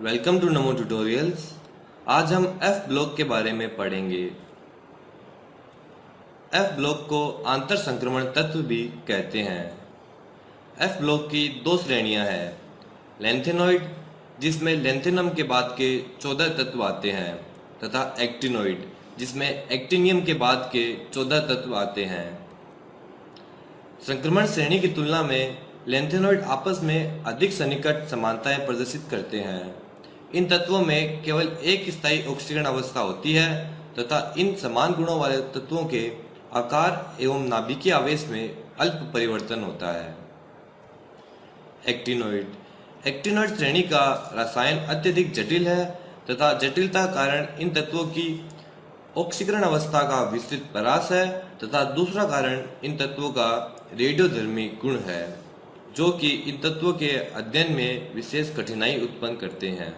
Welcome to NaMo tutorials. आज हम F block के बारे में पढ़ेंगे। एफ ब्लॉक को आंतर संक्रमण तत्व भी कहते हैं। एफ ब्लॉक की दो श्रेणियां हैं, लेंथेनॉइड जिसमें लेंथेनम के बाद के 14 तत्व आते हैं तथा एक्टिनॉइड जिसमें एक्टिनियम के बाद के 14 तत्व आते हैं। संक्रमण श्रेणी की तुलना में लेंथेनॉइड आपस में अधिक सन्निकट समानताएं प्रदर्शित करते हैं। इन तत्वों में केवल एक स्थायी ऑक्सीकरण अवस्था होती है तथा इन समान गुणों वाले तत्वों के आकार एवं नाभिकीय आवेश में अल्प परिवर्तन होता है। एक्टिनॉइड श्रेणी का रसायन अत्यधिक जटिल है तथा जटिलता कारण इन तत्वों की ऑक्सीकरण अवस्था का विस्तृत परास है तथा दूसरा कारण इन तत्वों का रेडियोधर्मी गुण है जो कि इन तत्वों के अध्ययन में विशेष कठिनाई उत्पन्न करते हैं।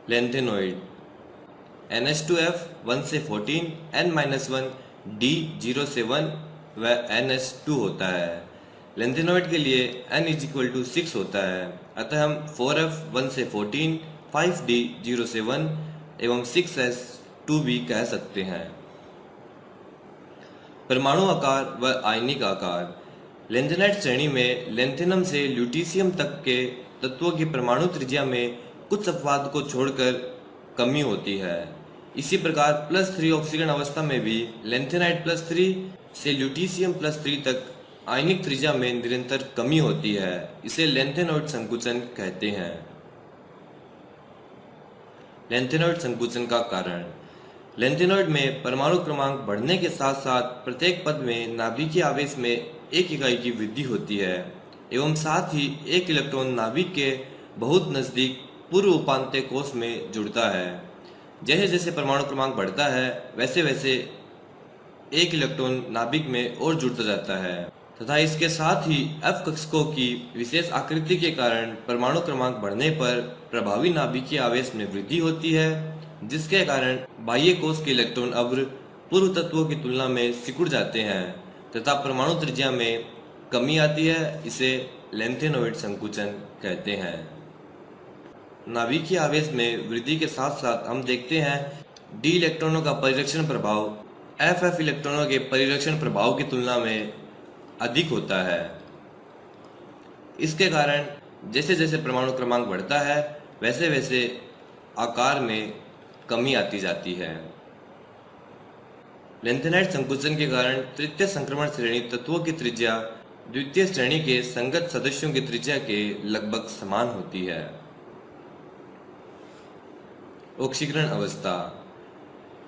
लेंथेनॉइड NH2F 1 से 14, N-1 D0 से 1 व NH2 होता है। लेंथेनॉइड के लिए N=6 होता है, अतः हम 4F 1 से 14, 5D 0 से 1 एवं 6S2 भी कह सकते हैं। परमाणु आकार व आयनिक आकार। लेंथेनाइड श्रेणी में लेंथेनम से ल्यूटीशियम तक के तत्वों की परमाणु त्रिज्या में कुछ अपवाद को छोड़कर कमी होती है। इसी प्रकार +3 ऑक्सीकरण अवस्था में भी लेंथेनाइड +3 से ल्यूटीशियम +3 तक आयनिक त्रिज्या में निरंतर कमी होती है। इसे लेंथेनॉइड संकुचन कहते हैं। लेंथेनॉइड संकुचन का कारण। लेंथेनॉइड में परमाणु क्रमांक बढ़ने के साथ साथ प्रत्येक पद में नाभिकीय आवेश में एक इकाई की वृद्धि होती है एवं साथ ही एक इलेक्ट्रॉन नाभिक के बहुत नजदीक पूर्व उपांत्य कोश में जुड़ता है। जैसे जैसे परमाणु क्रमांक बढ़ता है वैसे वैसे एक इलेक्ट्रॉन नाभिक में और जुड़ता जाता है तथा इसके साथ ही एफ कक्षकों की विशेष आकृति के कारण परमाणु क्रमांक बढ़ने पर प्रभावी नाभिकीय आवेश में वृद्धि होती है, जिसके कारण बाह्य कोश के इलेक्ट्रॉन अव्र पूर्व तत्वों की तुलना में सिकुड़ जाते हैं तथा परमाणु त्रिज्या में कमी आती है। इसे लेंथेनॉइड संकुचन कहते हैं। नाभिकीय आवेश में वृद्धि के साथ साथ हम देखते हैं डी इलेक्ट्रॉनों का परिरक्षण प्रभाव एफ इलेक्ट्रॉनों के परिरक्षण प्रभाव की तुलना में अधिक होता है। इसके कारण जैसे जैसे परमाणु क्रमांक बढ़ता है वैसे वैसे आकार में कमी आती जाती है। लेंथेनाइड संकुचन के कारण तृतीय संक्रमण श्रेणी तत्वों की त्रिज्या द्वितीय श्रेणी के संगत सदस्यों की त्रिज्या के लगभग समान होती है। ऑक्सीकरण अवस्था।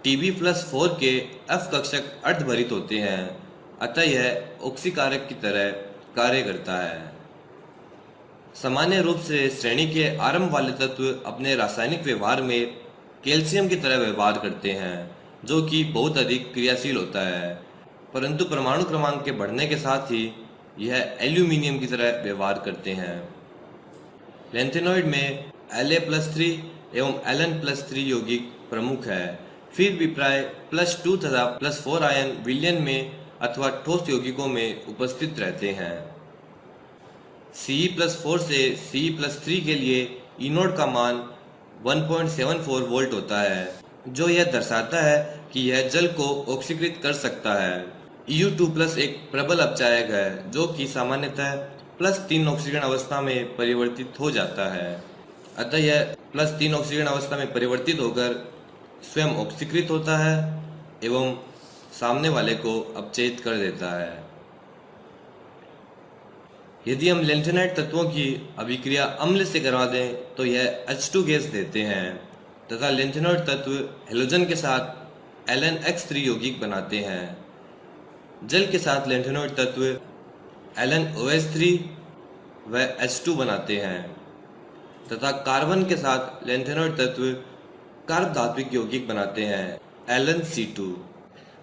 Tb+4 के F कक्षक अर्धभरित होते हैं, अतः यह ऑक्सीकारक की तरह कार्य करता है। सामान्य रूप से श्रेणी के आरंभ वाले तत्व अपने रासायनिक व्यवहार में कैल्शियम की तरह व्यवहार करते हैं जो कि बहुत अधिक क्रियाशील होता है, परंतु परमाणु क्रमांक के बढ़ने के साथ ही यह एल्यूमिनियम की तरह व्यवहार करते हैं। लेंथेनॉइड में La+3 एवं Ln+3 यौगिक प्रमुख है, फिर भी प्राय +2 तथा +4 आयन विलयन में अथवा ठोस यौगिकों में उपस्थित रहते हैं। Ce+4 से Ce+3 के लिए E0 का मान 1.74 वोल्ट होता है, जो यह दर्शाता है कि यह जल को ऑक्सीकृत कर सकता है। Eu2+ एक प्रबल अपचायक है जो कि सामान्यतः +3 ऑक्सीकरण अवस्था में परिवर्तित हो जाता है, अतः यह +3 ऑक्सीकरण अवस्था में परिवर्तित होकर स्वयं ऑक्सीकृत होता है एवं सामने वाले को अपचयित कर देता है। यदि हम लेंथेनाइड तत्वों की अभिक्रिया अम्ल से करवा दें तो यह H2 गैस देते हैं तथा लेंथेनॉइड तत्व हेलोजन के साथ LnX3 यौगिक बनाते हैं। जल के साथ लेंथेनॉइड तत्व LnOH3 व H2 बनाते हैं तथा कार्बन के साथ लेंथेनॉइड तत्व कार्ब धात्विक यौगिक बनाते हैं LnC2।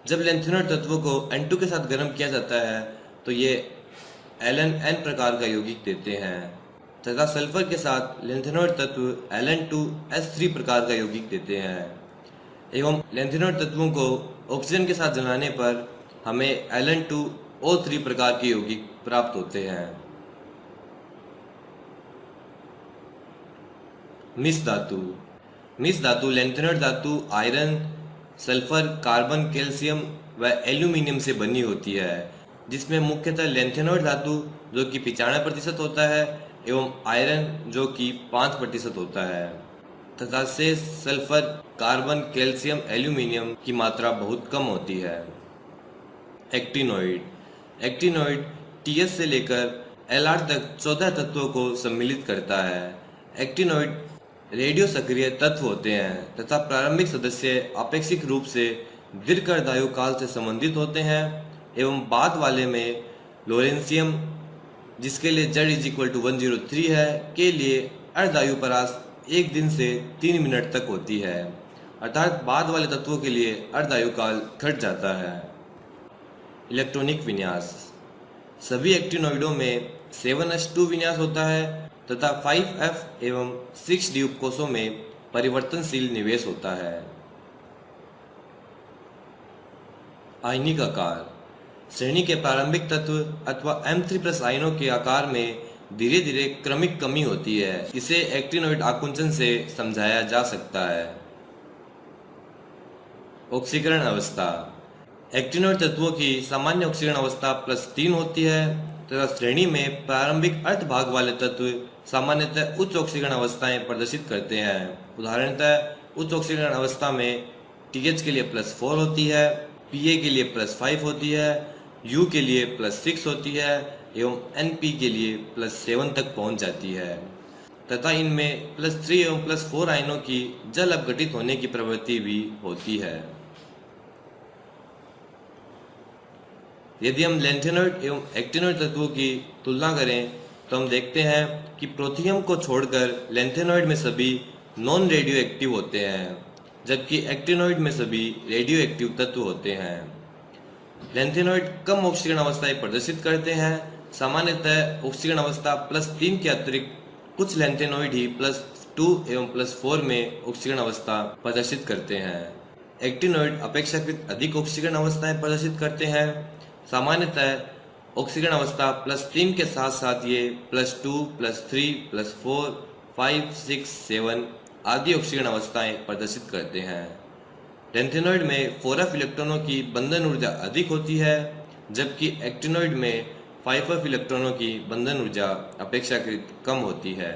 जब लेंथेनॉइड तत्वों को N2 के साथ गर्म किया जाता है तो ये LnN प्रकार का यौगिक देते हैं तथा सल्फर के साथ लेंथेनॉइड तत्व Ln2S3 प्रकार का यौगिक देते हैं एवं लेंथेनॉइड तत्वों को ऑक्सीजन के साथ जलाने पर हमें Ln2O3 प्रकार के यौगिक प्राप्त होते हैं। मिस धातु। मिस धातु लैंथेनॉइड धातु आयरन, सल्फर, कार्बन, कैल्शियम व एल्यूमिनियम से बनी होती है, जिसमें मुख्यतः लैंथेनॉइड धातु जो कि 95% होता है एवं आयरन जो कि 5% होता है तथा शेष सल्फर, कार्बन, कैल्शियम, एल्यूमिनियम की मात्रा बहुत कम होती है। एक्टिनॉइड। एक्टिनॉइड टीएस से लेकर एलआर तक 14 तत्वों को सम्मिलित करता है। एक्टिनॉइड रेडियो सक्रिय तत्व होते हैं तथा प्रारंभिक सदस्य आपेक्षिक रूप से दीर्घार्धायु काल से संबंधित होते हैं एवं बाद वाले में लोरेंशियम, जिसके लिए Z = 103 है, के लिए अर्धायु परास 1 दिन से 3 मिनट तक होती है, अर्थात बाद वाले तत्वों के लिए अर्धायु काल घट जाता है। इलेक्ट्रॉनिक विन्यास। सभी एक्टिनॉइडों में 7s2 विन्यास होता है तथा 5f एवं 6d उपकोषों में परिवर्तनशील निवेश होता है। आयनिक आकार। श्रेणी के प्रारंभिक तत्व अथवा M3+ आयनों के आकार में धीरे धीरे क्रमिक कमी होती है। इसे एक्टिनॉइड आकुंचन से समझाया जा सकता है। ऑक्सीकरण अवस्था। एक्टिनॉइड तत्वों की सामान्य ऑक्सीकरण अवस्था +3 होती है तथा श्रेणी में प्रारंभिक अर्धभाग वाले तत्व सामान्यतः उच्च ऑक्सीकरण अवस्थाएं प्रदर्शित करते हैं। उदाहरणतः उच्च ऑक्सीकरण अवस्था में TH के लिए +4 होती है, Pa के लिए +5 होती है, U के लिए +6 होती है एवं NP के लिए +7 तक पहुंच जाती है तथा इनमें +3 एवं +4 आयनों की जल अपघटित होने की प्रवृत्ति भी होती है। यदि हम लैंथेनॉइड एवं एक्टिनॉइड तत्वों की तुलना करें तो हम देखते हैं कि प्रोथियम को छोड़कर लैंथेनॉइड में सभी नॉन रेडियो एक्टिव होते हैं, जबकि एक्टिनॉइड में सभी रेडियो एक्टिव तत्व होते हैं। लैंथेनॉइड कम ऑक्सीकरण अवस्थाएं प्रदर्शित करते हैं। सामान्यतः ऑक्सीकरण अवस्था +3 के अतिरिक्त कुछ लैंथेनॉइड ही +2 एवं +4 में ऑक्सीकरण अवस्था प्रदर्शित करते हैं। एक्टिनॉइड अपेक्षाकृत अधिक ऑक्सीकरण अवस्थाएं प्रदर्शित करते हैं। सामान्यतः ऑक्सीकरण अवस्था +3 के साथ साथ ये +2, +3, +4, 5, 6, 7 आदि ऑक्सीकरण अवस्थाएं प्रदर्शित करते हैं। लैंथेनॉइड में 4f इलेक्ट्रॉनों की बंधन ऊर्जा अधिक होती है, जबकि एक्टिनॉइड में 5f इलेक्ट्रॉनों की बंधन ऊर्जा अपेक्षाकृत कम होती है।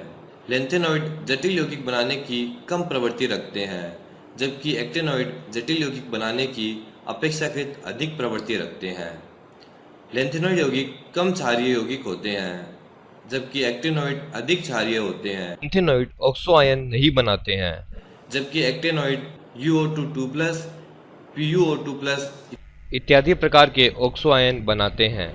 लैंथेनॉइड जटिल यौगिक बनाने की कम प्रवृत्ति रखते हैं, जबकि एक्टिनॉइड जटिल यौगिक बनाने की अपेक्षाकृत अधिक प्रवृत्ति रखते हैं। लैंथेनॉइड यौगिक कम क्षारीय यौगिक होते हैं, जबकि एक्टिनॉइड अधिक क्षारीय होते हैं। लैंथेनॉइड ऑक्सो आयन नहीं बनाते हैं, जबकि एक्टिनॉइड UO2+, PuO2+ इत्यादि प्रकार के ऑक्सो आयन बनाते हैं।